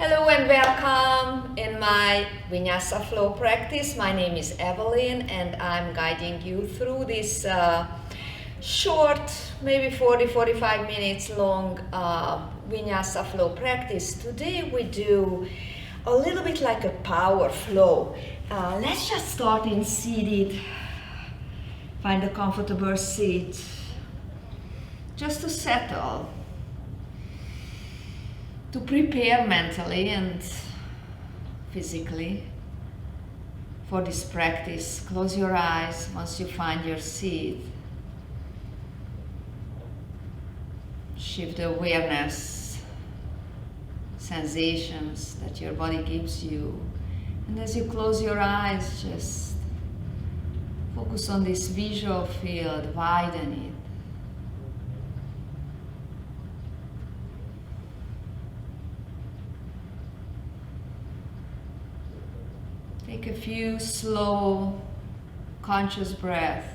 Hello and welcome in my Vinyasa flow practice. My name is Evelyn and I'm guiding you through this short, maybe 40-45 minutes long Vinyasa flow practice. Today we do a little bit like a power flow. Let's just start in seated. Find a comfortable seat just to settle, to prepare mentally and physically for this practice. Close your eyes once you find your seat. Shift the awareness, sensations that your body gives you. And as you close your eyes, just focus on this visual field, widen it. Take a few slow, conscious breaths.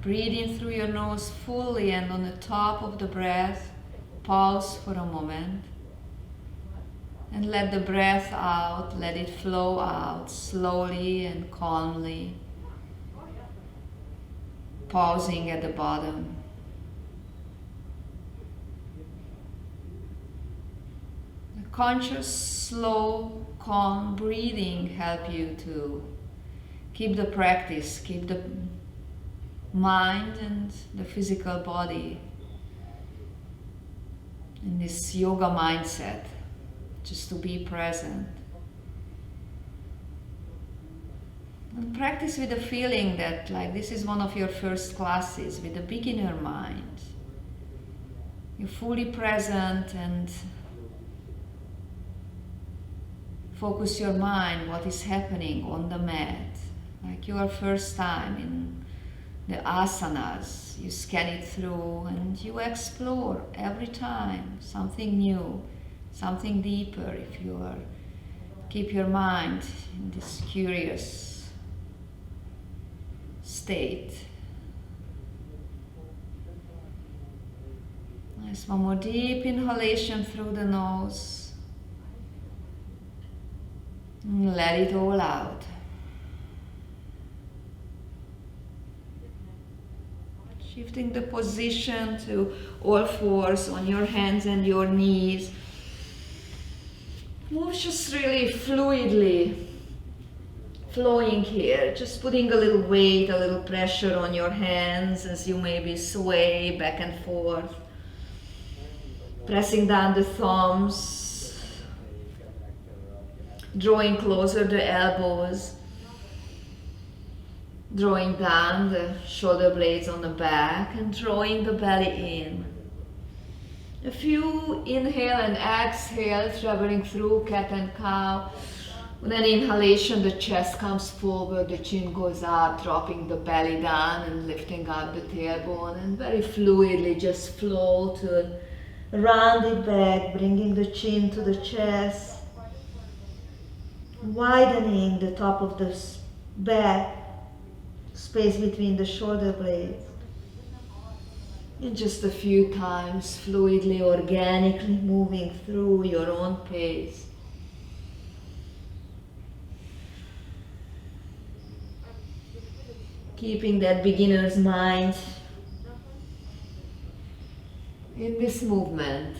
Breathe in through your nose fully, and on the top of the breath, pause for a moment. And let the breath out, let it flow out slowly and calmly. Pausing at the bottom. The conscious, slow, calm breathing help you to keep the practice, keep the mind and the physical body in this yoga mindset, just to be present. And practice with the feeling that like this is one of your first classes with a beginner mind. You're fully present and focus your mind what is happening on the mat. Like your first time in the asanas, you scan it through and you explore every time something new, something deeper if you are keep your mind in this curious state. Nice, one more deep inhalation through the nose. And let it all out. Shifting the position to all fours on your hands and your knees. Move just really fluidly, flowing here. Just putting a little weight, a little pressure on your hands as you maybe sway back and forth. Pressing down the thumbs. Drawing closer the elbows, drawing down the shoulder blades on the back and drawing the belly in. A few inhale and exhale, traveling through cat and cow. With an inhalation, the chest comes forward, the chin goes up, dropping the belly down and lifting up the tailbone, and very fluidly just flow to a rounded back, bringing the chin to the chest. Widening the top of the back, space between the shoulder blades. And just a few times, fluidly, organically moving through your own pace. Keeping that beginner's mind in this movement.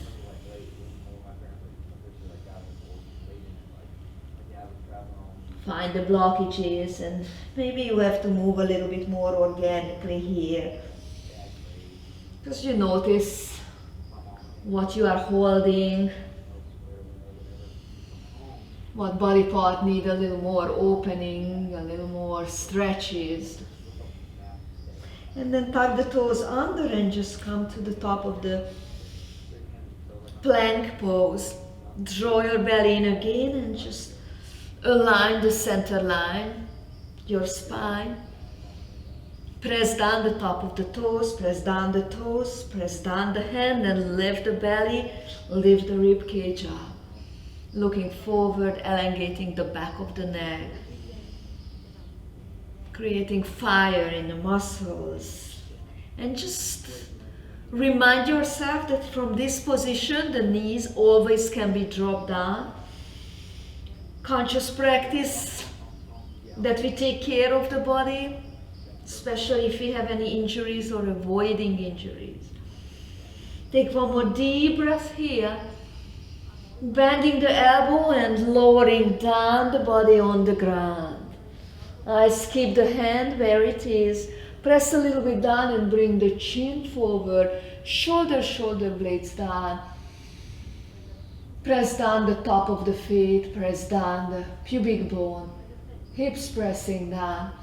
Find the blockages, and maybe you have to move a little bit more organically here. Because you notice what you are holding, what body part need a little more opening, a little more stretches. And then tuck the toes under and just come to the top of the plank pose. Draw your belly in again and just align the center line, your spine. Press down the top of the toes, press down the toes, press down the hand and lift the belly, lift the rib cage up. Looking forward, elongating the back of the neck. Creating fire in the muscles. And just Remind yourself that from this position, the knees always can be dropped down. Conscious practice that we take care of the body, especially if we have any injuries or avoiding injuries. Take one more deep breath here. Bending the elbow and lowering down the body on the ground. Nice, keep the hand where it is. Press a little bit down and bring the chin forward. Shoulder blades down. Press down the top of the feet. Press down the pubic bone. Hips pressing down.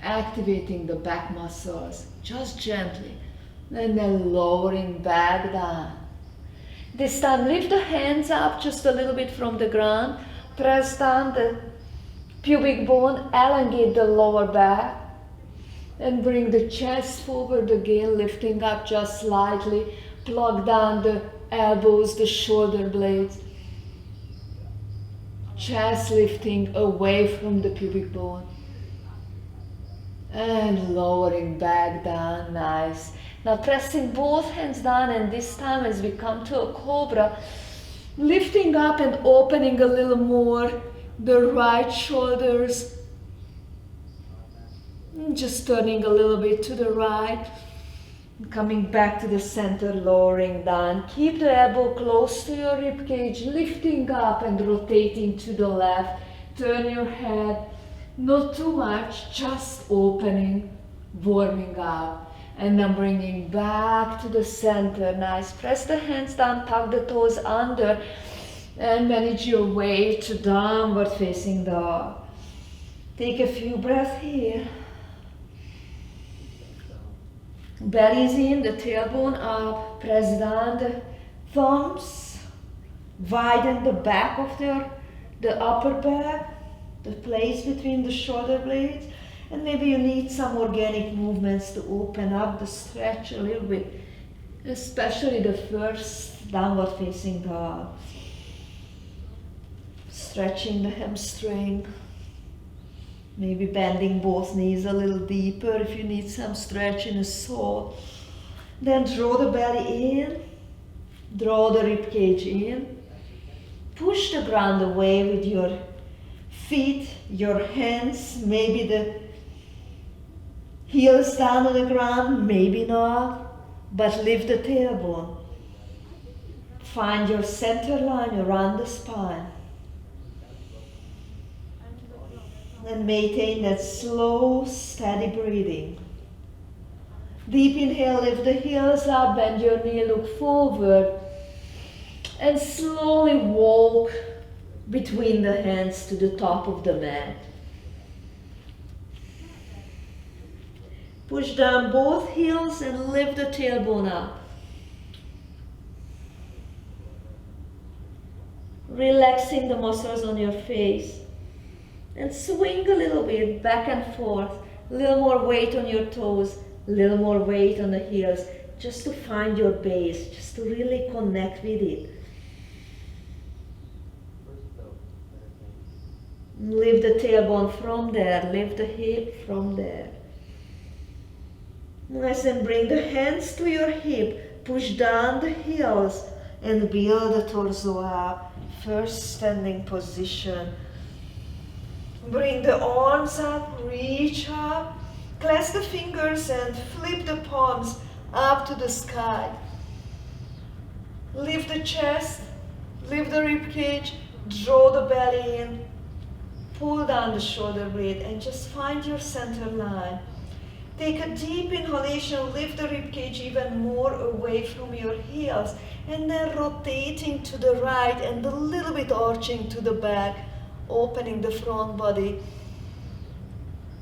Activating the back muscles. Just gently. And then lowering back down. This time lift the hands up just a little bit from the ground. Press down the pubic bone, elongate the lower back. And bring the chest forward again, lifting up just slightly. Plug down the elbows, the shoulder blades. Chest lifting away from the pubic bone. And lowering back down, nice. Now pressing both hands down, and this time as we come to a Cobra, lifting up and opening a little more the right shoulders. Just turning a little bit to the right. Coming back to the center, lowering down. Keep the elbow close to your rib cage, lifting up and rotating to the left. Turn your head, not too much, just opening, warming up. And then bringing back to the center. Nice. Press the hands down, tuck the toes under, and manage your way to downward facing dog. Take a few breaths here. Belly's in, the tailbone up. Press down the thumbs. Widen the back of the upper back, the place between the shoulder blades. And maybe you need some organic movements to open up the stretch a little bit, especially the first downward facing dog. Stretching the hamstring, maybe bending both knees a little deeper if you need some stretch in the sole. Then draw the belly in, draw the rib cage in, push the ground away with your feet, your hands, maybe the heels down on the ground, maybe not, but lift the tailbone. Find your center line around the spine. And maintain that slow, steady breathing. Deep inhale, lift the heels up, bend your knee, look forward. And slowly walk between the hands to the top of the mat. Push down both heels and lift the tailbone up. Relaxing the muscles on your face. And swing a little bit back and forth. A little more weight on your toes, a little more weight on the heels, just to find your base, just to really connect with it. Lift the tailbone from there, lift the hip from there. Nice, and bring the hands to your hip, push down the heels and build the torso up. First standing position. Bring the arms up, reach up, clasp the fingers and flip the palms up to the sky. Lift the chest, lift the rib cage, draw the belly in, pull down the shoulder blade and just find your center line. Take a deep inhalation, lift the rib cage even more away from your heels and then rotating to the right and a little bit arching to the back, opening the front body.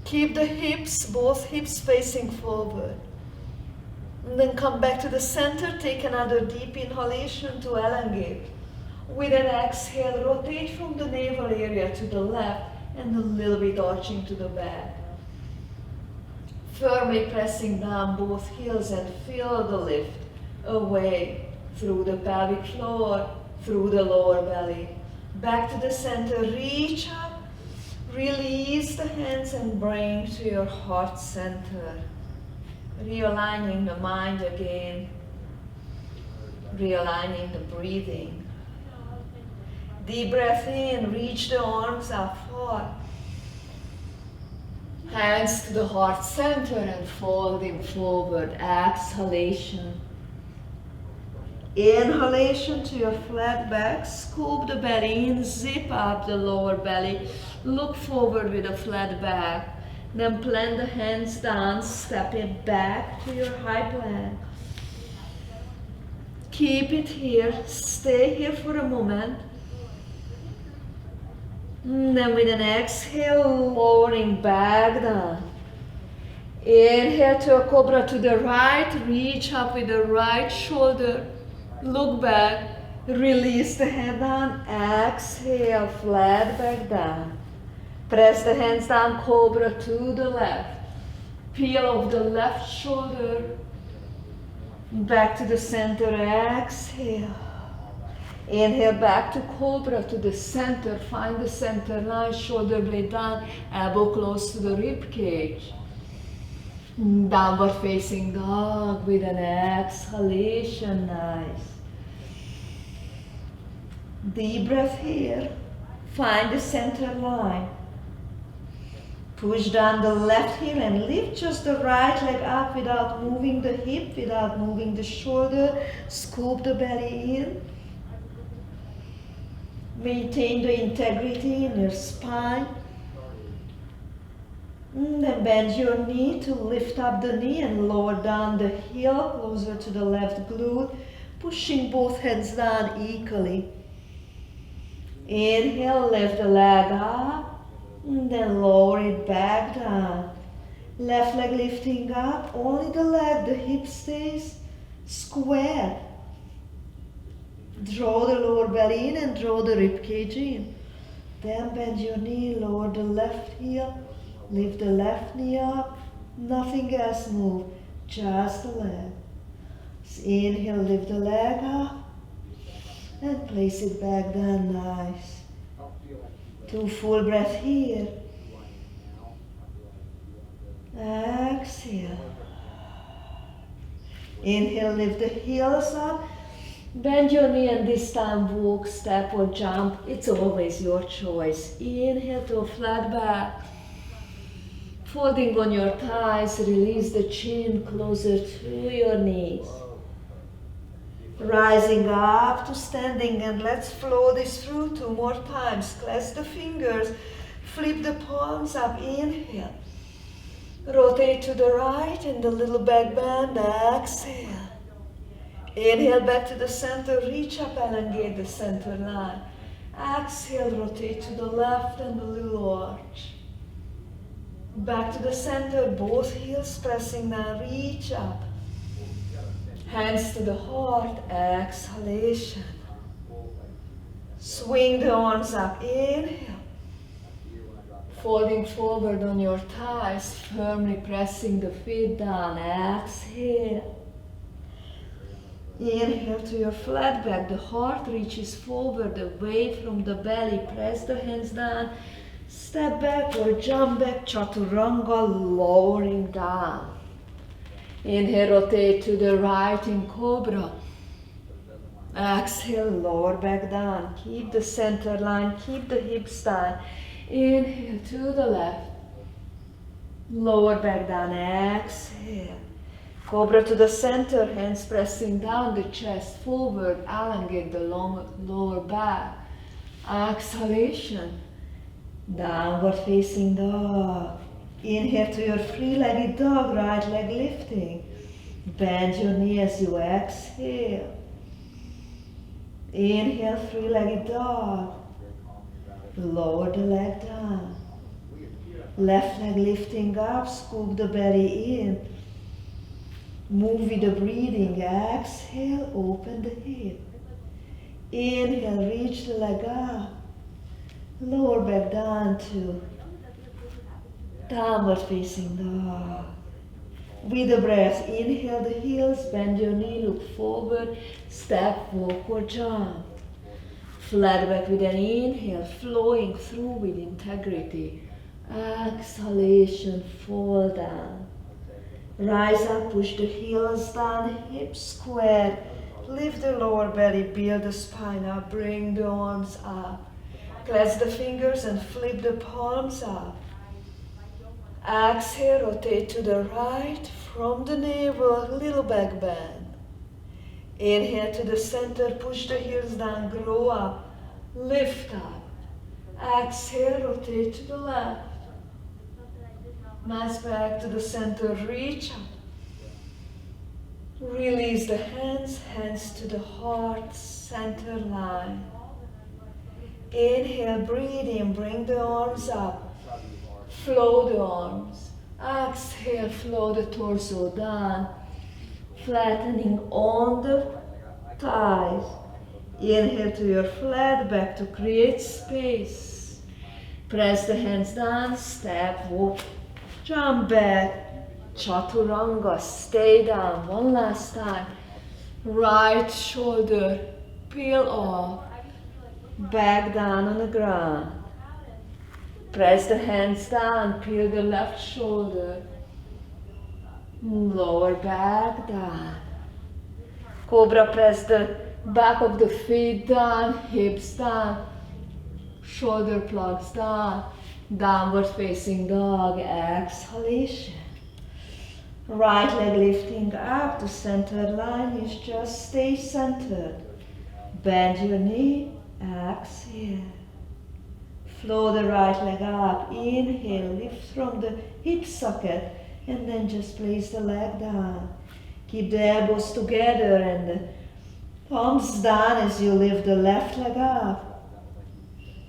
Keep the hips, both hips facing forward. And then come back to the center, take another deep inhalation to elongate. With an exhale, rotate from the navel area to the left and a little bit arching to the back. Firmly pressing down both heels and feel the lift away through the pelvic floor, through the lower belly. Back to the center, reach up, release the hands and bring to your heart center. Realigning the mind again realigning the breathing. Deep breath in, reach the arms up far. Hands to the heart center and folding forward. Exhalation. Inhalation to your flat back. Scoop the belly in, zip up the lower belly. Look forward with a flat back. Then plant the hands down, step it back to your high plank. Keep it here, stay here for a moment. Then with an exhale, lowering back down. Inhale to a cobra to the right, reach up with the right shoulder. Look back, release the head down, exhale, flat back down. Press the hands down, cobra to the left. Peel off the left shoulder. Back to the center, exhale. Inhale back to cobra to the center. Find the center line, shoulder blade down, elbow close to the rib cage. Downward facing dog with an exhalation, nice. Deep breath here. Find the center line. Push down the left heel and lift just the right leg up without moving the hip, without moving the shoulder. Scoop the belly in. Maintain the integrity in your spine. Then bend your knee to lift up the knee and lower down the heel, closer to the left glute, pushing both hands down equally. Inhale, lift the leg up. Then lower it back down. Left leg lifting up, only the leg, the hip stays square. Draw the lower belly in and draw the rib cage in. Then bend your knee, lower the left heel, lift the left knee up, nothing else move, just the leg. So inhale, lift the leg up and place it back down, nice. 2 full breath here. Exhale. Inhale, lift the heels up. Bend your knee and this time walk, step or jump. It's always your choice. Inhale to a flat back. Folding on your thighs, release the chin closer to your knees. Rising up to standing, and let's flow this through 2 more times. Clasp the fingers, flip the palms up, inhale. Rotate to the right and the little back bend, exhale. Inhale back to the center, reach up, elongate the center line. Exhale, rotate to the left and the little arch. Back to the center, both heels pressing down, reach up. Hands to the heart, exhalation. Swing the arms up, inhale. Folding forward on your thighs, firmly pressing the feet down, exhale. Inhale to your flat back, the heart reaches forward, away from the belly, press the hands down, step back or jump back, chaturanga, lowering down. Inhale, rotate to the right in Cobra. Exhale, lower back down. Keep the center line, keep the hips down. Inhale to the left. Lower back down, exhale. Cobra to the center, hands pressing down the chest forward, elongate the lower back. Exhalation. Downward facing dog. Inhale to your three-legged dog, right leg lifting. Bend your knee as you exhale. Inhale, three-legged dog. Lower the leg down. Left leg lifting up, scoop the belly in. Move with the breathing. Exhale, open the hip. Inhale, reach the leg up. Lower back down to downward facing dog. With the breath, inhale the heels, bend your knee, look forward, step, walk or jump. Flat back with an inhale, flowing through with integrity. Exhalation, fall down. Rise up, push the heels down, hips square, Lift the lower belly, build the spine up, bring the arms up. Clasp the fingers and flip the palms up. Exhale, rotate to the right, from the navel, little back bend. Inhale to the center, push the heels down, grow up, lift up. Exhale, rotate to the left. Nice back to the center, reach up. Release the hands, hands to the heart, center line. Inhale, breathe in, bring the arms up. Flow the arms. Exhale, flow the torso down. Flattening on the thighs. Inhale to your flat back to create space. Press the hands down, step, walk, jump back. Chaturanga, stay down. One last time. Right shoulder, peel off. Back down on the ground. Press the hands down, peel the left shoulder. Lower back down. Cobra, press the back of the feet down, hips down, shoulder plugs down. Downward facing dog, exhalation. Right leg lifting up to center line is just stay centered. Bend your knee, exhale. Flow the right leg up, inhale, lift from the hip socket and then just place the leg down. Keep the elbows together and the palms down as you lift the left leg up.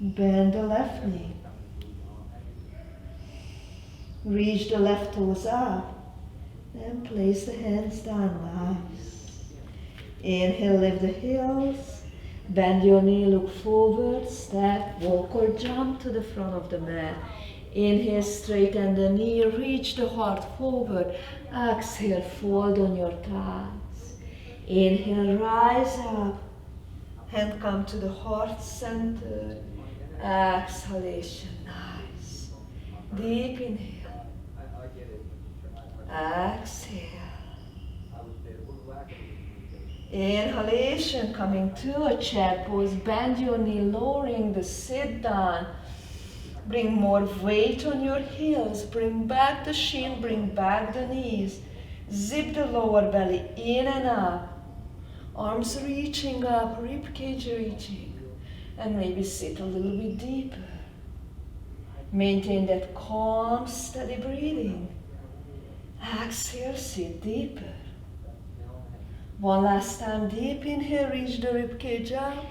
Bend the left knee. Reach the left toes up. Then place the hands down, nice. Inhale, lift the heels. Bend your knee, look forward, step, walk or jump to the front of the mat. Inhale, straighten the knee, reach the heart forward. Exhale, fold on your thighs. Inhale, rise up. Hand come to the heart center. Exhalation, nice. Deep inhale. Exhale. Inhalation, coming to a chair pose. Bend your knee, lowering the sit down. Bring more weight on your heels. Bring back the shin, bring back the knees. Zip the lower belly in and up. Arms reaching up, rib cage reaching. And maybe sit a little bit deeper. Maintain that calm, steady breathing. Exhale, sit deeper. One last time, deep inhale, reach the rib cage up.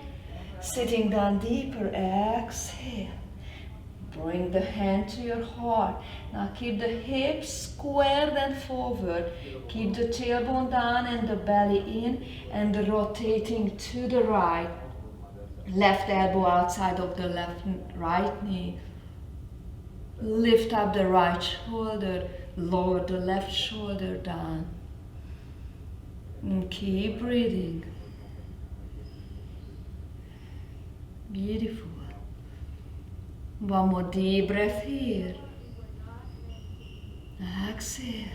Sitting down deeper, exhale. Bring the hand to your heart. Now keep the hips squared and forward. Keep the tailbone down and the belly in and rotating to the right. Left elbow outside of the right knee. Lift up the right shoulder. Lower the left shoulder down. And keep breathing. Beautiful. One more deep breath here. Exhale.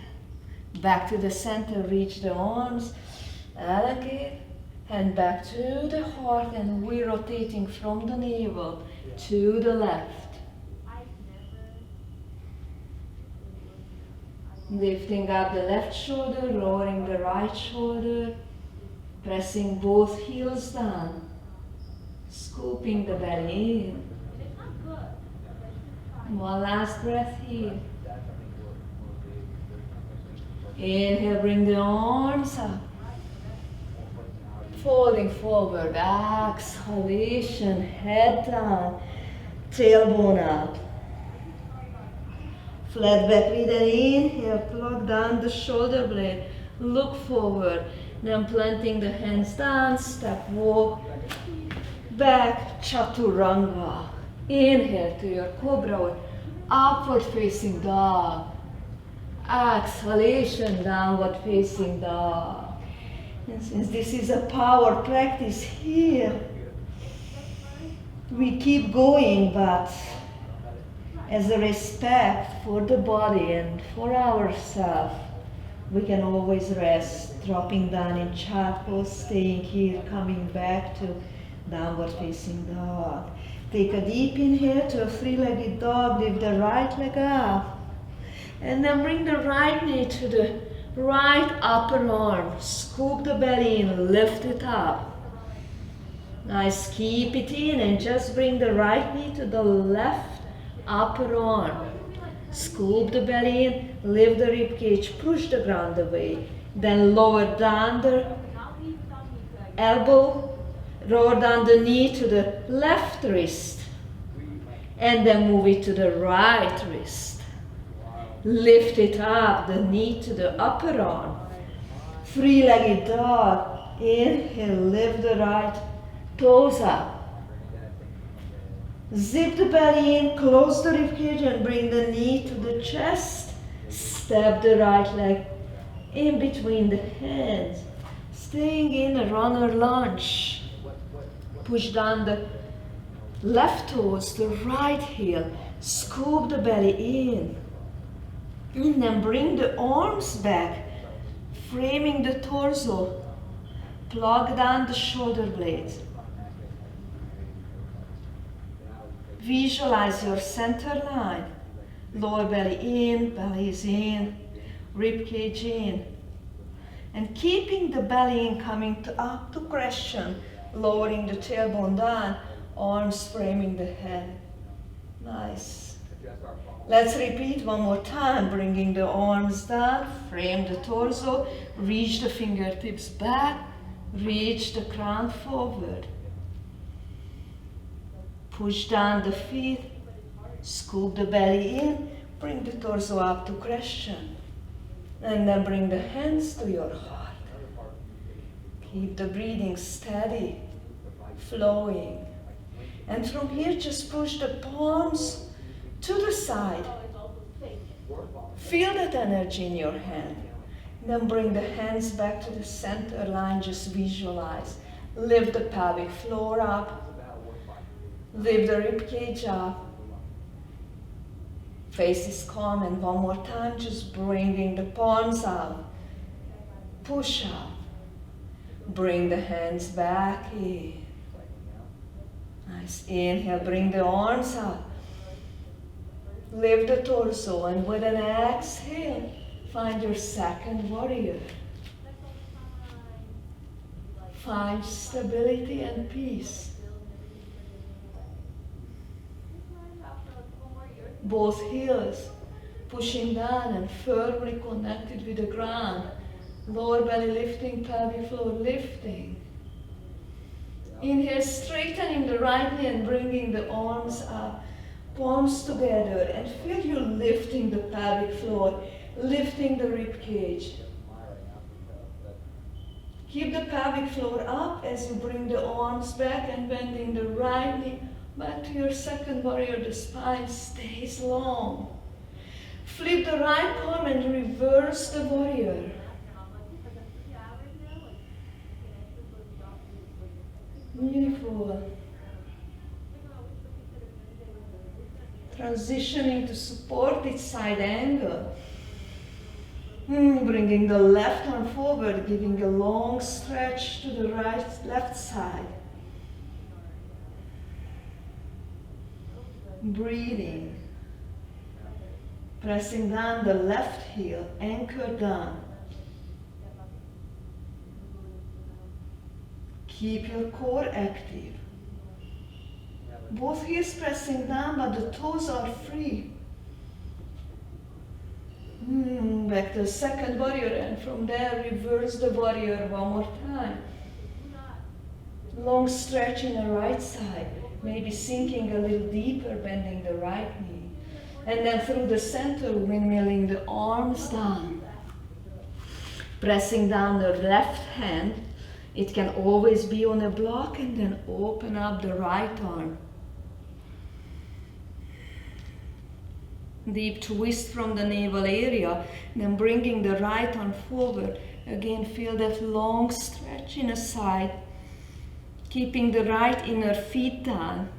Back to the center, reach the arms. Elevate. And back to the heart, and we're rotating from the navel to the left. Lifting up the left shoulder, lowering the right shoulder, pressing both heels down, scooping the belly in. One last breath here. Inhale, bring the arms up. Folding forward, exhalation, head down, tailbone up. Flat back, breathe in, inhale, plug down the shoulder blade, look forward, then planting the hands down, step, walk, back, chaturanga. Inhale to your cobra, upward facing dog. Exhalation, downward facing dog. And since this is a power practice here, we keep going, but as a respect for the body and for ourselves, we can always rest Dropping down in child pose, staying here, coming back to downward facing dog. Take a deep inhale to a three-legged dog, lift the right leg up. And then bring the right knee to the right upper arm. Scoop the belly in, lift it up. Nice, keep it in and just bring the right knee to the left upper arm. Scoop the belly in, lift the rib cage, push the ground away. Then lower down the elbow, lower down the knee to the left wrist. And then move it to the right wrist. Lift it up, the knee to the upper arm. Three-legged dog. Inhale, lift the right toes up. Zip the belly in, close the ribcage and bring the knee to the chest. Step the right leg in between the hands. Staying in a runner lunge. Push down the left toes, the right heel. Scoop the belly in. And then bring the arms back, framing the torso. Plug down the shoulder blades. Visualize your center line. Lower belly in, belly is in, rib cage in. And keeping the belly in, coming up to crescent, lowering the tailbone down, arms framing the head. Nice. Let's repeat one more time, bringing the arms down, frame the torso, reach the fingertips back, reach the crown forward. Push down the feet, scoop the belly in, bring the torso up to crescent. And then bring the hands to your heart. Keep the breathing steady, flowing. And from here, just push the palms to the side. Feel that energy in your hand. Then bring the hands back to the center line, just visualize. Lift the pelvic floor up. Lift the rib cage up. Face is calm, and one more time, just bringing the palms out. Push up. Bring the hands back in. Nice. Inhale, bring the arms up. Lift the torso, and with an exhale, find your second warrior. Find stability and peace. Both heels pushing down and firmly connected with the ground. Lower belly lifting, pelvic floor lifting. Inhale, straightening the right knee and bringing the arms up. Palms together, and feel you lifting the pelvic floor, lifting the rib cage. Keep the pelvic floor up as you bring the arms back and bending the right knee back to your second warrior. The spine stays long. Flip the right arm and reverse the warrior. Beautiful. Transitioning to supported side angle. Bringing the left arm forward, giving a long stretch to the left side. Breathing. Pressing down the left heel, anchor down. Keep your core active. Both heels pressing down, but the toes are free. Back to the second warrior, and from there reverse the warrior one more time. Long stretch in the right side, maybe sinking a little deeper, bending the right knee. And then through the center, windmilling the arms down. Pressing down the left hand. It can always be on a block, and then open up the right arm. Deep twist from the navel area, then bringing the right arm forward. Again, feel that long stretch in the side. Keeping the right inner feet down,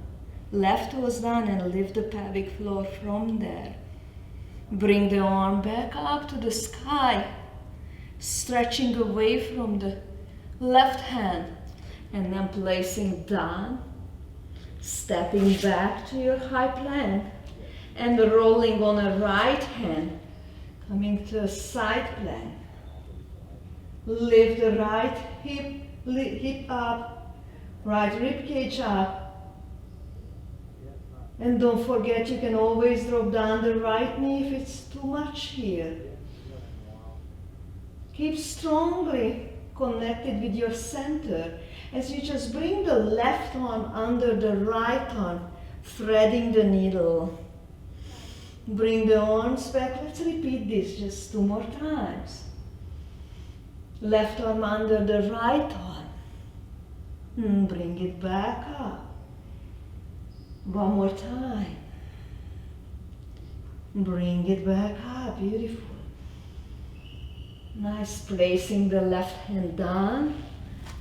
left toes down, and lift the pelvic floor from there. Bring the arm back up to the sky. Stretching away from the left hand and then placing down, stepping back to your high plank and rolling on a right hand, coming to a side plank. Lift the right hip up, right rib cage up. And don't forget, you can always drop down the right knee if it's too much here. Keep strongly connected with your center as you just bring the left arm under the right arm, threading the needle. Bring the arms back. Let's repeat this just 2 more times. Left arm under the right arm. Bring it back up. 1 more time. Bring it back up. Beautiful. Nice. Placing the left hand down.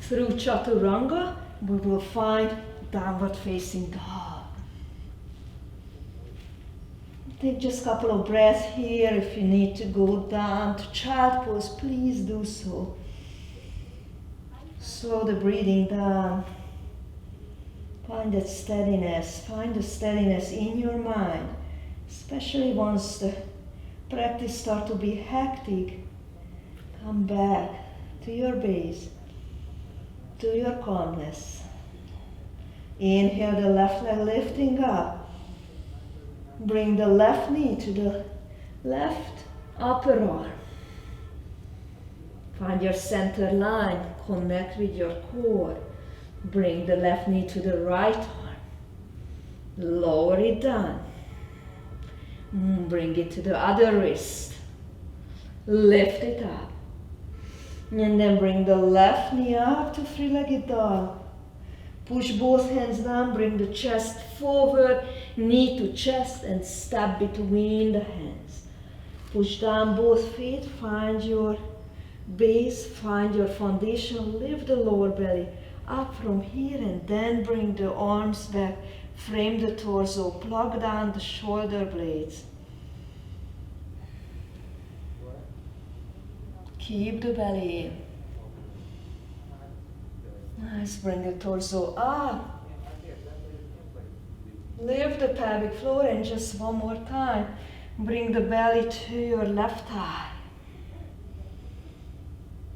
Through Chaturanga, we will find downward facing dog. Take just a couple of breaths here. If you need to go down to child pose, please do so. Slow the breathing down. Find that steadiness. Find the steadiness in your mind, especially once the practice starts to be hectic. Come back to your base, to your calmness. Inhale the left leg lifting up. Bring the left knee to the left upper arm. Find your center line, connect with your core. Bring the left knee to the right arm. Lower it down. Bring it to the other wrist. Lift it up. And then bring the left knee up to three-legged dog. Push both hands down, bring the chest forward, knee to chest, and step between the hands. Push down both feet, find your base, find your foundation, lift the lower belly up from here, and then bring the arms back, frame the torso, plug down the shoulder blades. Keep the belly in. Nice, bring the torso up. Lift the pelvic floor, and just 1 more time, bring the belly to your left thigh.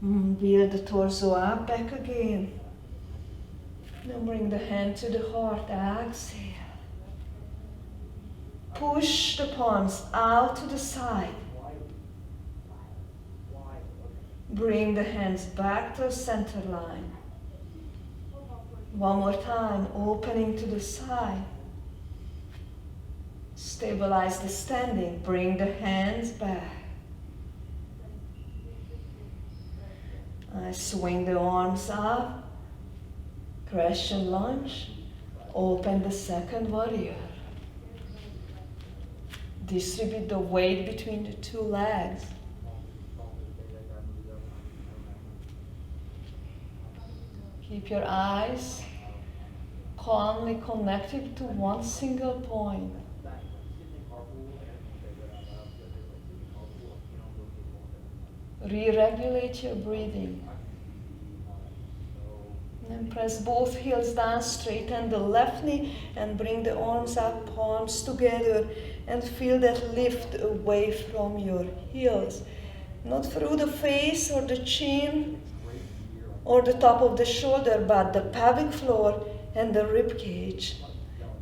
Build the torso up, back again. Then bring the hand to the heart, exhale. Push the palms out to the side. Bring the hands back to the center line. 1 more time, opening to the side. Stabilize the standing, bring the hands back. Swing the arms up, crescent lunge, open the second warrior. Distribute the weight between the 2 legs. Keep your eyes calmly connected to one single point. Re-regulate your breathing. And press both heels down, straighten the left knee and bring the arms up, palms together, and feel that lift away from your heels. Not through the face or the chin or the top of the shoulder, but the pelvic floor and the rib cage.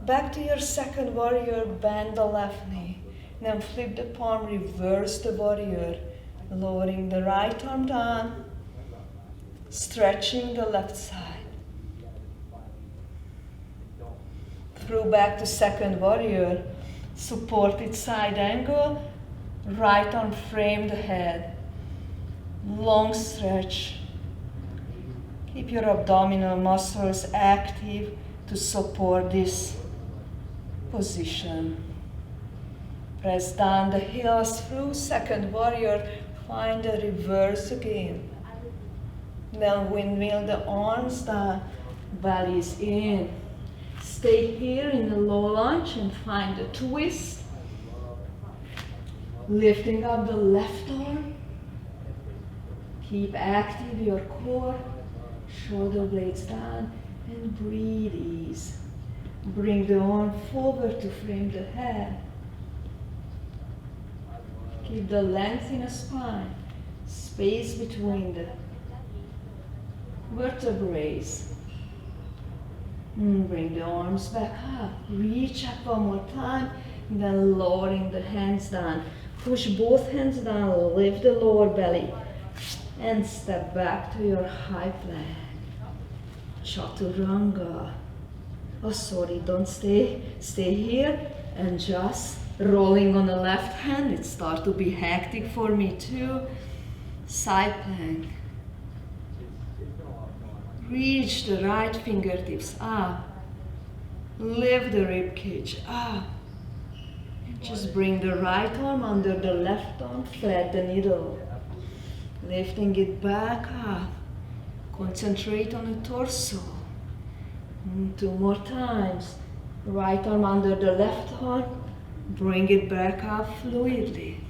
Back to your second warrior, bend the left knee. Then flip the palm, reverse the warrior, lowering the right arm down, stretching the left side. Through back to second warrior, supported side angle, right arm frame the head. Long stretch. Keep your abdominal muscles active to support this position. Press down the heels through second warrior, find the reverse again. Then windmill the arms down, bellies in. Stay here in the low lunge and find a twist. Lifting up the left arm. Keep active your core, shoulder blades down, and breathe ease. Bring the arm forward to frame the head. Keep the length in the spine, space between the vertebrae. Bring the arms back up. Reach up one more time, then lowering the hands down. Push both hands down, lift the lower belly, and step back to your high plank. Chaturanga. Oh, sorry, don't stay. Stay here and just rolling on the left hand. It starts to be hectic for me too. Side plank. Reach the right fingertips up. Lift the rib cage up. And just bring the right arm under the left arm. Flat the needle. Lifting it back up. Concentrate on the torso. 2 more times. Right arm under the left arm. Bring it back up fluidly.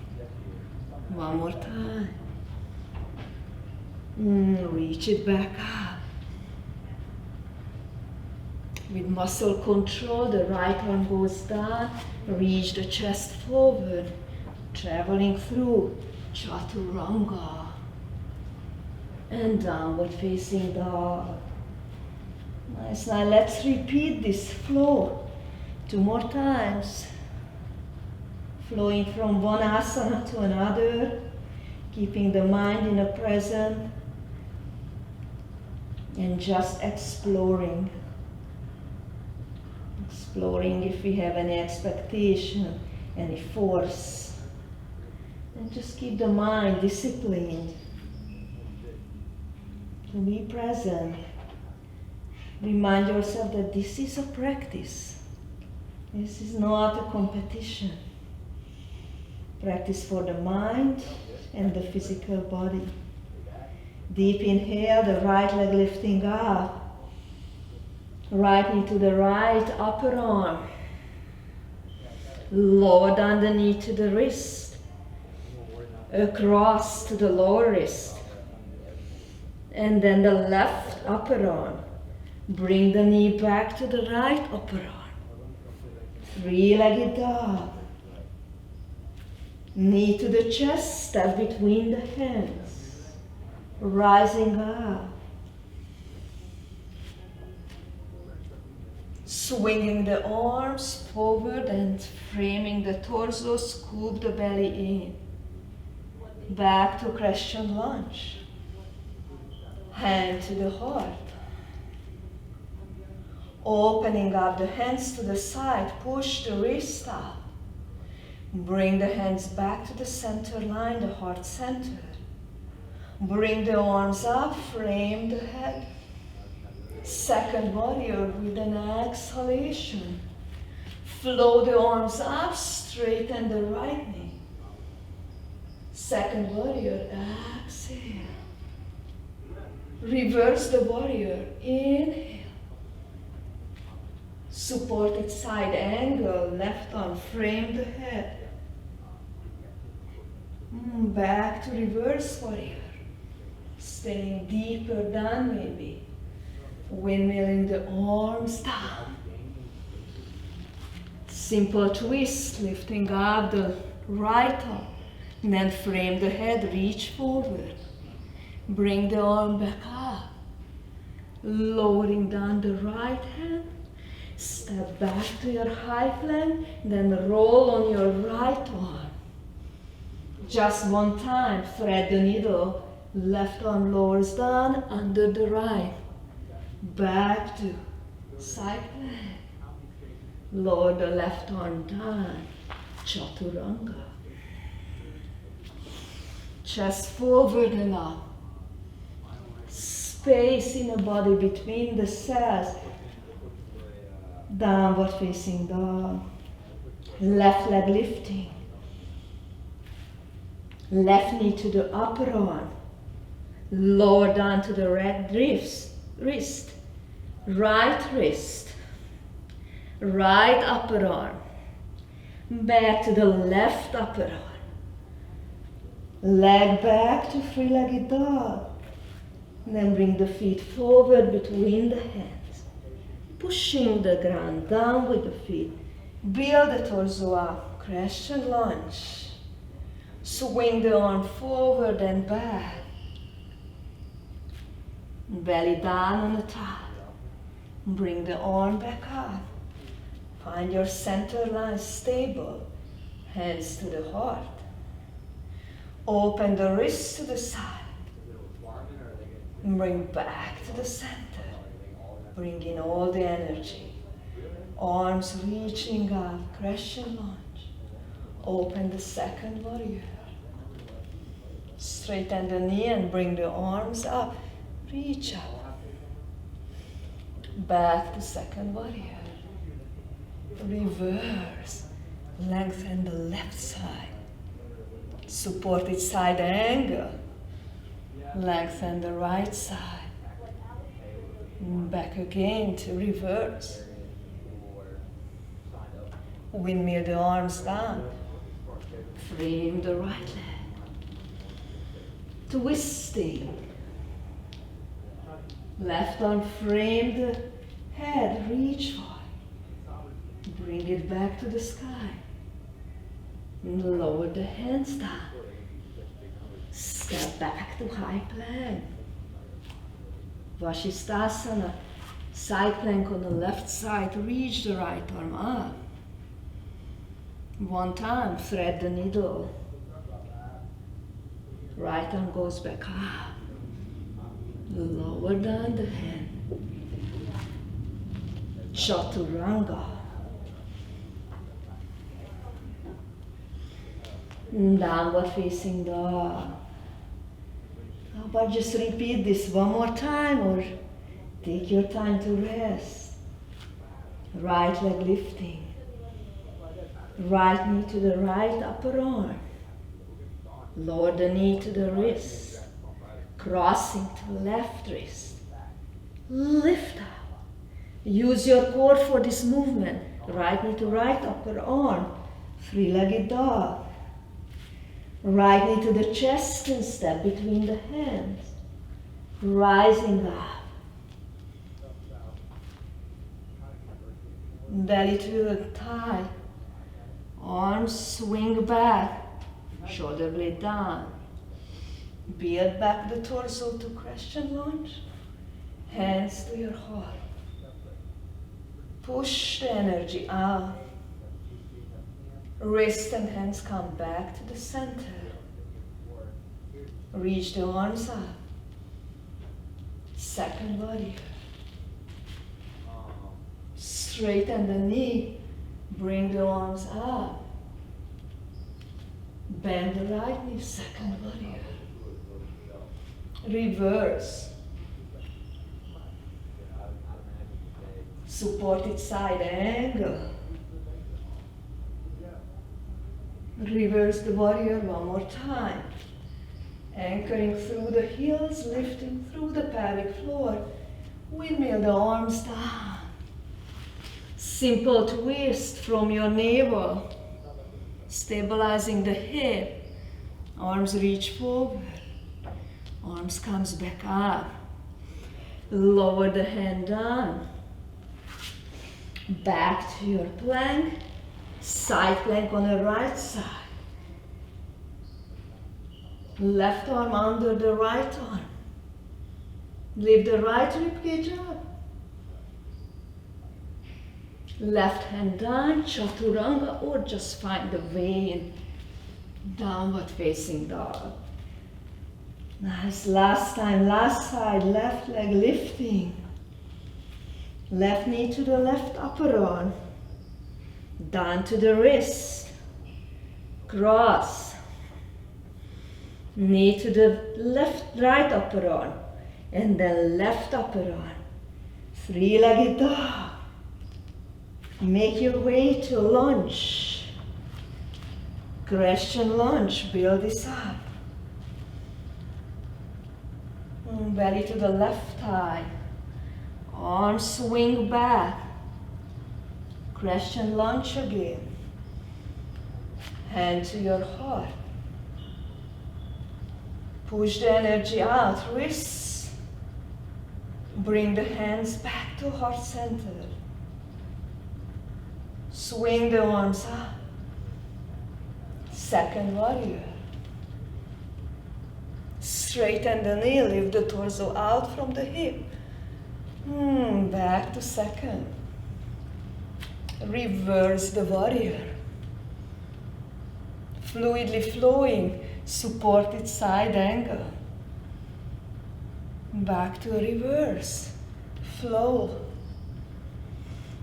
1 more time. Reach it back up. With muscle control, the right arm goes down. Reach the chest forward. Traveling through Chaturanga. And downward facing dog. Nice. Now let's repeat this flow 2 more times. Flowing from one asana to another, keeping the mind in the present, and just exploring. Exploring if we have any expectation, any force. And just keep the mind disciplined to be present. Remind yourself that this is a practice. This is not a competition. Practice for the mind and the physical body. Deep inhale, the right leg lifting up. Right knee to the right upper arm. Lower down the knee to the wrist. Across to the lower wrist. And then the left upper arm. Bring the knee back to the right upper arm. 3-legged dog. Knee to the chest, step between the hands. Rising up. Swinging the arms forward and framing the torso, scoop the belly in. Back to crescent lunge. Hand to the heart. Opening up the hands to the side, push the wrist up. Bring the hands back to the center line, the heart center. Bring the arms up, frame the head. Second warrior with an exhalation. Flow the arms up, straighten the right knee. Second warrior, exhale. Reverse the warrior, inhale. Supported side angle, left arm, frame the head. Back to reverse warrior. Staying deeper down maybe. Windmilling the arms down. Simple twist, lifting up the right arm. And then frame the head, reach forward. Bring the arm back up. Lowering down the right hand. Step back to your high plank, then roll on your right arm. Just one time, thread the needle. Left arm lowers down, under the right. Back to side plank. Lower the left arm down. Chaturanga. Chest forward and up. Space in the body between the cells. Downward facing dog. Left leg lifting. Left knee to the upper arm. Lower down to the right wrist. Right wrist. Right upper arm. Back to the left upper arm. Leg back to three-legged dog. And then bring the feet forward between the hands. Pushing the ground down with the feet. Build the torso up. Crescent lunge. Swing the arm forward and back. Belly down on the top. Bring the arm back up. Find your center line stable. Hands to the heart. Open the wrists to the side. Bring back to the center. Bring in all the energy. Arms reaching up. Crescent lunge. Open the second warrior. Straighten the knee and bring the arms up. Reach up. Back to second warrior. Reverse. Lengthen the left side. Supported side angle. Lengthen the right side. Back again to reverse. Windmill the arms down. Frame the right leg. Twisting. Left arm frame the head. Reach for it. Bring it back to the sky. Lower the hands down. Step back to high plank. Vashisthasana. Side plank on the left side. Reach the right arm up. One time, thread the needle. Right arm goes back up. Lower down the hand. Chaturanga. Downward facing dog. How about just repeat this one more time or take your time to rest. Right leg lifting. Right knee to the right upper arm. Lower the knee to the wrist. Crossing to left wrist. Lift up. Use your core for this movement. Right knee to right upper arm. Three-legged dog. Right knee to the chest and step between the hands. Rising up. Belly to the thigh. Arms swing back. Shoulder blade down. Build back the torso to crescent lunge. Hands to your heart. Push the energy out. Wrist and hands come back to the center. Reach the arms up. Second warrior. Straighten the knee. Bring the arms up. Bend the right knee. Second warrior. Reverse. Supported side angle. Reverse the warrior one more time. Anchoring through the heels, lifting through the pelvic floor. Windmill the arms down. Simple twist from your navel. Stabilizing the hip. Arms reach forward. Arms comes back up. Lower the hand down. Back to your plank. Side plank on the right side. Left arm under the right arm. Lift the right ribcage up. Left hand down, chaturanga, or just find the way in downward facing dog. Nice, last time, last side, left leg lifting. Left knee to the left upper arm. Down to the wrist. Cross. Knee to the right upper arm. And then left upper arm. Three-legged dog. Make your way to lunge. Crescent lunge, build this up. Belly to the left thigh. Arms swing back. Crescent lunge again. Hand to your heart. Push the energy out, wrists. Bring the hands back to heart center. Swing the arms up. Second warrior. Straighten the knee, lift the torso out from the hip. Back to second. Reverse the warrior. Fluidly flowing, supported side angle. Back to reverse. Flow.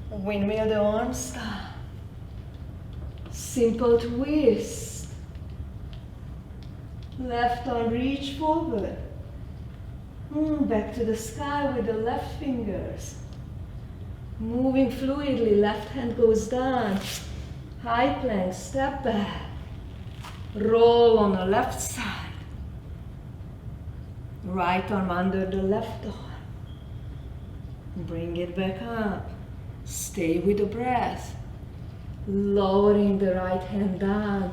Windmill the arms down. Simple twist. Left arm reach forward. Back to the sky with the left fingers. Moving fluidly, left hand goes down. High plank, step back. Roll on the left side. Right arm under the left arm. Bring it back up. Stay with the breath. Lowering the right hand down.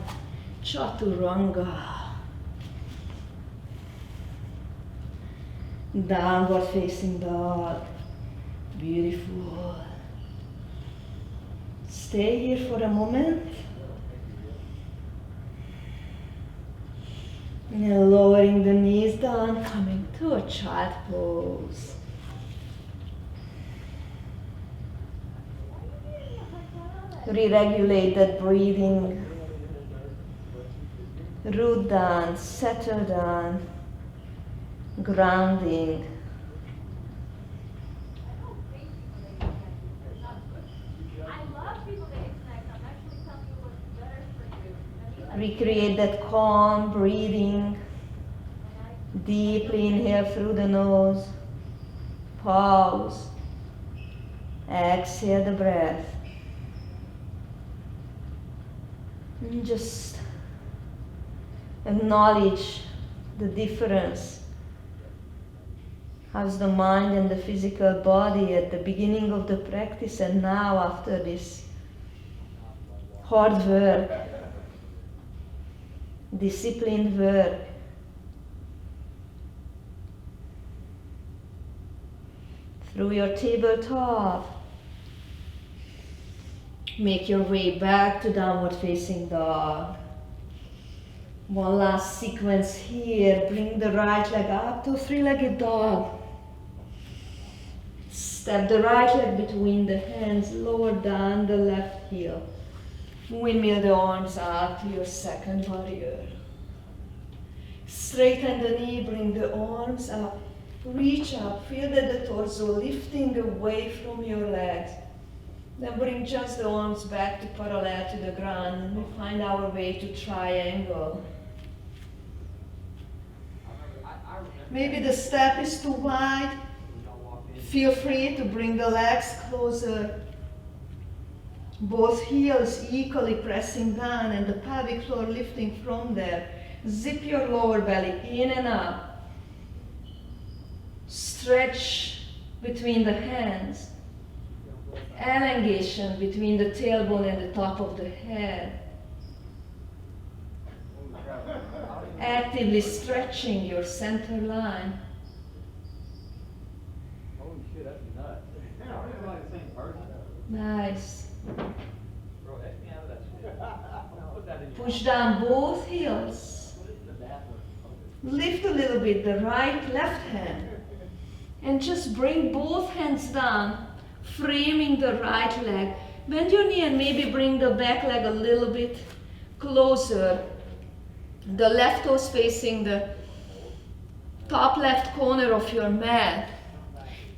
Chaturanga. Downward facing dog. Beautiful. Stay here for a moment. And lowering the knees down, coming to a child pose. Re-regulate that breathing. Root down, settle down, grounding. Recreate that calm breathing. Deeply inhale through the nose. Pause. Exhale the breath. And just acknowledge the difference. How's the mind and the physical body at the beginning of the practice and now after this hard work, disciplined work. Through your tabletop, make your way back to downward facing dog. One last sequence here. Bring the right leg up to three-legged dog. Step the right leg between the hands, lower down the left heel. Windmill the arms out to your second warrior. Straighten the knee, bring the arms up. Reach up, feel that the torso lifting away from your legs. Then bring just the arms back to parallel to the ground and we find our way to triangle. Maybe the step is too wide. Feel free to bring the legs closer. Both heels equally pressing down and the pelvic floor lifting from there. Zip your lower belly in and up. Stretch between the hands. Elongation between the tailbone and the top of the head. Actively stretching your center line. Holy shit, that's nuts. Are we like the same person? Nice. Bro, X me out of that shit. Put that in your Push down both heels. Put it in the bathroom. Lift a little bit the right, left hand. And just bring both hands down, framing the right leg. Bend your knee and maybe bring the back leg a little bit closer. The left toes facing the top left corner of your mat.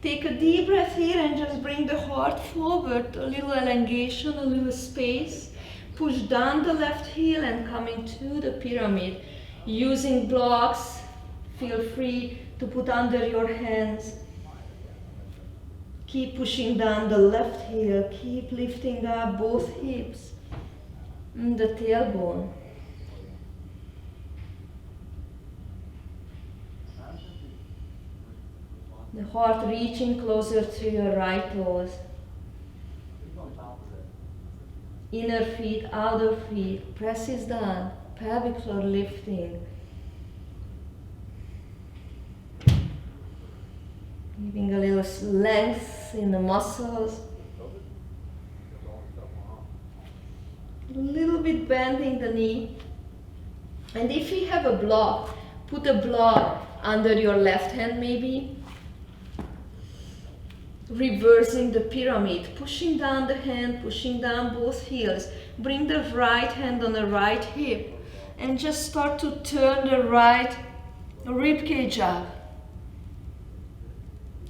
Take a deep breath here and just bring the heart forward, a little elongation, a little space. Push down the left heel and coming to the pyramid. Using blocks, feel free to put under your hands. Keep pushing down the left heel, keep lifting up both hips and the tailbone. The heart reaching closer to your right toes. Inner feet, outer feet, presses down, pelvic floor lifting. Giving a little length in the muscles. A little bit bending the knee. And if you have a block, put a block under your left hand maybe. Reversing the pyramid, pushing down the hand, pushing down both heels. Bring the right hand on the right hip and just start to turn the right rib cage up.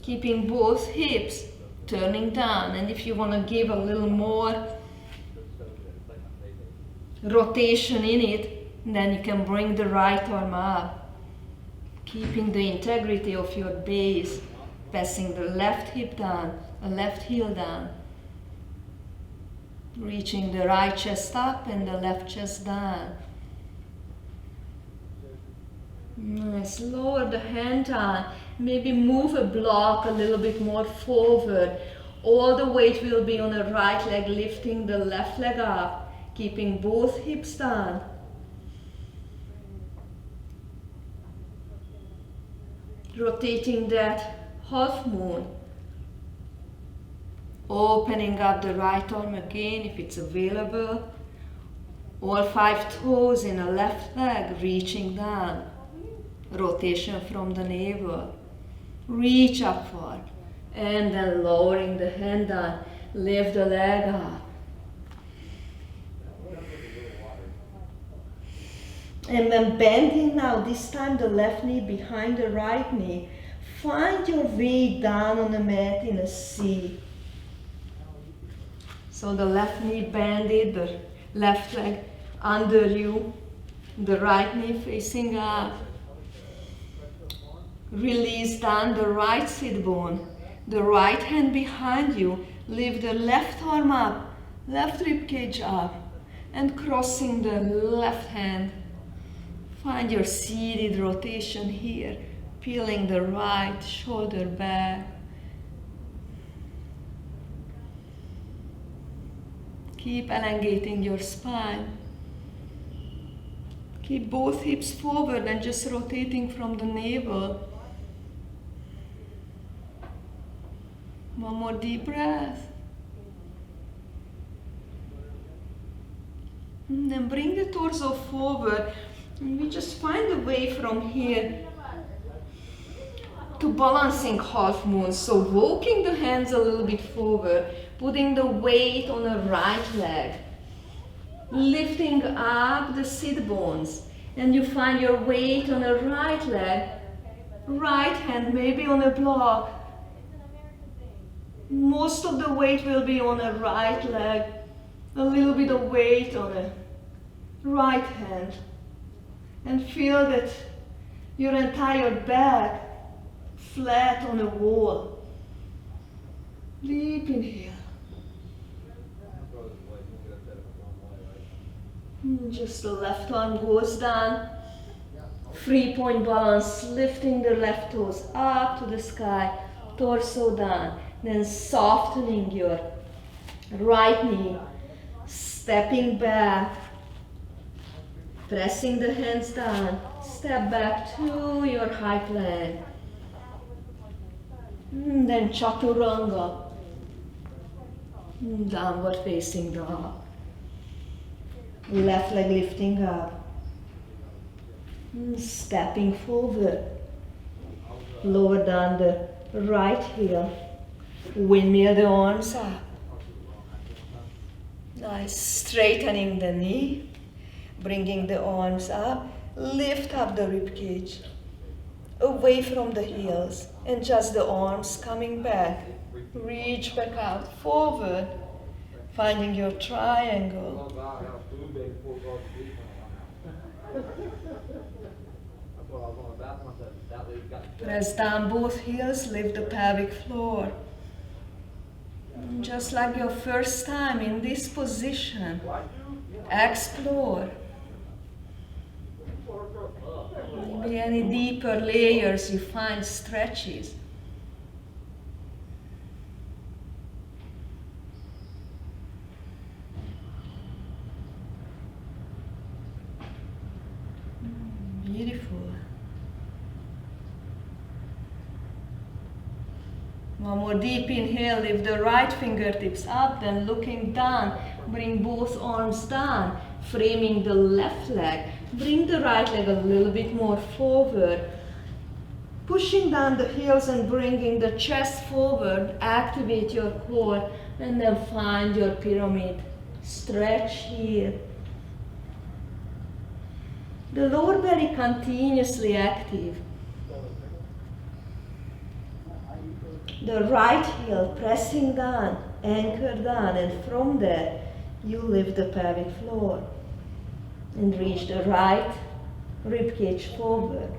Keeping both hips turning down, and if you want to give a little more rotation in it, then you can bring the right arm up, keeping the integrity of your base, passing the left hip down, the left heel down, reaching the right chest up and the left chest down. Nice. Lower the hand down. Maybe move a block a little bit more forward. All the weight will be on the right leg, lifting the left leg up, keeping both hips down. Rotating that half moon. Opening up the right arm again if it's available. All 5 toes in the left leg, reaching down. Rotation from the navel. Reach upward. And then lowering the hand down. Lift the leg up. And then bending now, this time the left knee behind the right knee. Find your way down on the mat in a C. So the left knee bended, the left leg under you, the right knee facing up. Release down the right sit bone, the right hand behind you. Lift the left arm up, left rib cage up, and crossing the left hand. Find your seated rotation here, peeling the right shoulder back. Keep elongating your spine. Keep both hips forward and just rotating from the navel. One more deep breath. And then bring the torso forward. And we just find a way from here to balancing half moon. So walking the hands a little bit forward, putting the weight on the right leg, lifting up the sit bones, and you find your weight on the right leg, right hand maybe on a block. Most of the weight will be on the right leg, a little bit of weight on the right hand. And feel that your entire back flat on the wall. Deep inhale. Just the left arm goes down. 3-point balance, lifting the left toes up to the sky, torso down. Then softening your right knee, stepping back. Pressing the hands down, step back to your high plank. Then chaturanga, downward facing dog. Left leg lifting up, stepping forward. Lower down the right heel, windmill the arms up. Nice, straightening the knee. Bringing the arms up, lift up the rib cage, away from the heels, and just the arms coming back. Reach back out, forward, finding your triangle. Press down both heels, lift the pelvic floor. And just like your first time in this position, explore. Maybe any deeper layers you find stretches. Beautiful. One more deep inhale, lift the right fingertips up, then looking down, bring both arms down, framing the left leg. Bring the right leg a little bit more forward. Pushing down the heels and bringing the chest forward, activate your core, and then find your pyramid. Stretch here. The lower belly continuously active. The right heel pressing down, anchor down, and from there you lift the pelvic floor and reach the right ribcage forward.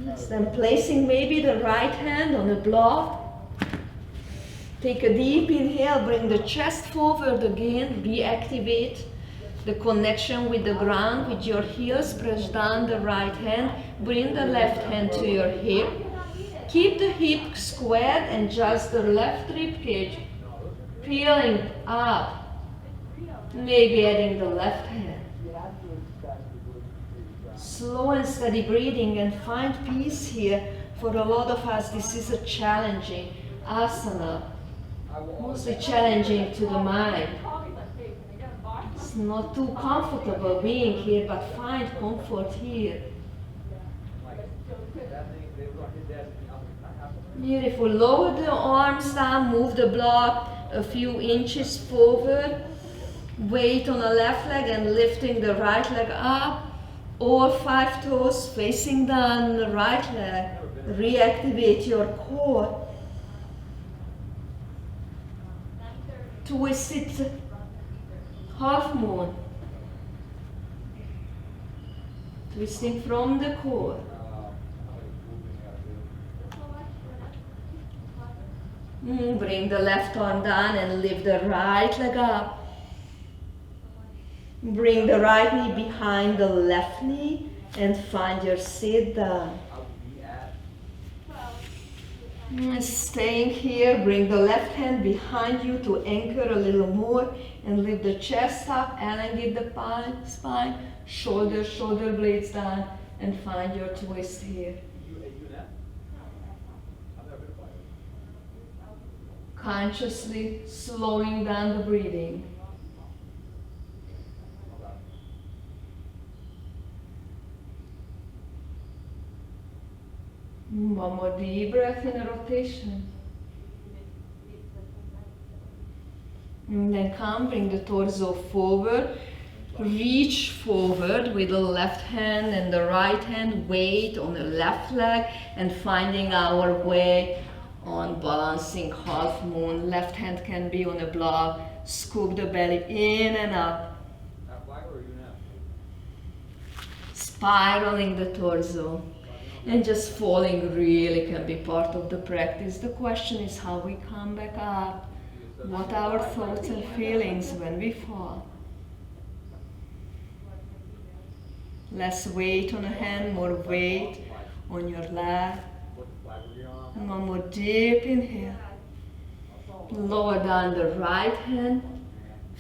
Yes, then placing maybe the right hand on the block. Take a deep inhale, bring the chest forward again, reactivate the connection with the ground with your heels. Press down the right hand, bring the left hand to your hip. Keep the hip squared and just the left rib cage peeling up. Maybe adding the left hand. Slow and steady breathing and find peace here. For a lot of us, this is a challenging asana, mostly challenging to the mind. It's not too comfortable being here, but find comfort here. Beautiful. Lower the arms down, move the block a few inches forward. Weight on the left leg and lifting the right leg up. All 5 toes facing down the right leg. Reactivate your core. Twist it half moon. Twisting from the core. Bring the left arm down and lift the right leg up. Bring the right knee behind the left knee and find your sit down. Staying here, bring the left hand behind you to anchor a little more and lift the chest up, elongate the spine, shoulder blades down, and find your twist here. Consciously slowing down the breathing. One more deep breath in a rotation. And then come, bring the torso forward. Reach forward with the left hand and the right hand. Weight on the left leg and finding our way on balancing half moon. Left hand can be on a block. Scoop the belly in and up. Spiraling the torso. And just falling really can be part of the practice. The question is how we come back up. What are our thoughts and feelings when we fall? Less weight on a hand, more weight on your leg. And one more deep inhale. Lower down the right hand.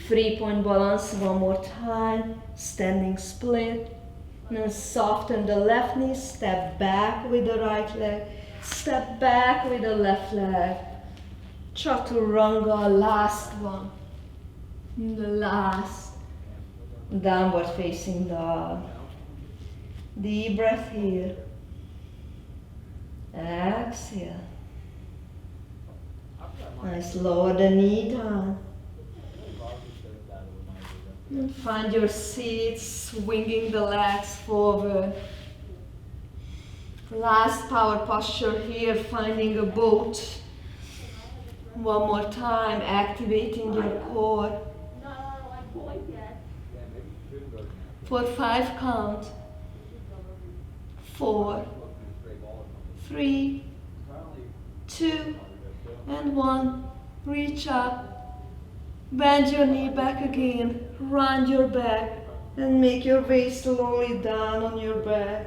3-point balance one more time. Standing split. And soften the left knee, step back with the right leg, step back with the left leg. Chaturanga, last one. The last. Downward facing dog. Deep breath here. Exhale. Nice, lower the knee down. And find your seat, swinging the legs forward. Last power posture here, finding a boat. One more time, activating your core. For 5 count. 4, 3, 2, and 1. Reach up. Bend your knee back again, round your back, and make your way slowly down on your back.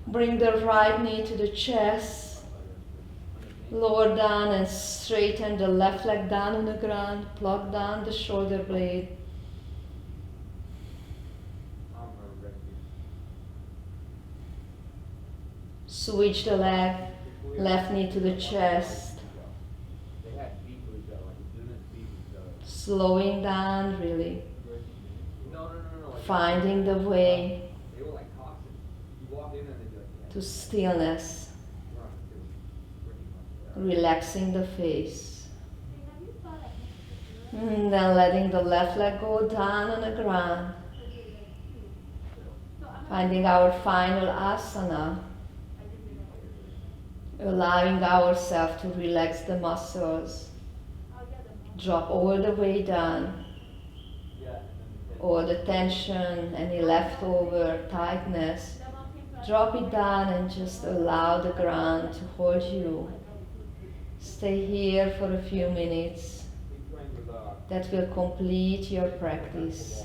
Bring the right knee to the chest. Lower down and straighten the left leg down on the ground. Plug down the shoulder blade. Switch the left knee to the chest. They had people that like business people that. Slowing down, really. No. Like, Finding the way they were like toxic. You walk in and they'd be like, to stillness. run. It was pretty much. Relaxing the face. And then letting the left leg go down on the ground. Finding our final asana. Allowing ourselves to relax the muscles. Drop all the way down. All the tension, any leftover tightness. Drop it down and just allow the ground to hold you. Stay here for a few minutes. That will complete your practice.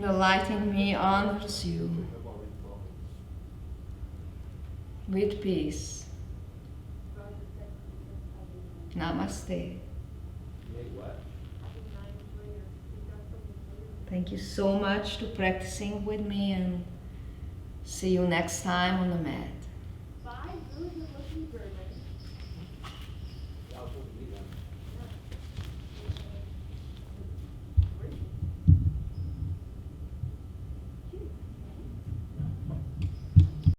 The light in me honors you with peace. Namaste. Thank you so much for practicing with me, and see you next time on the mat.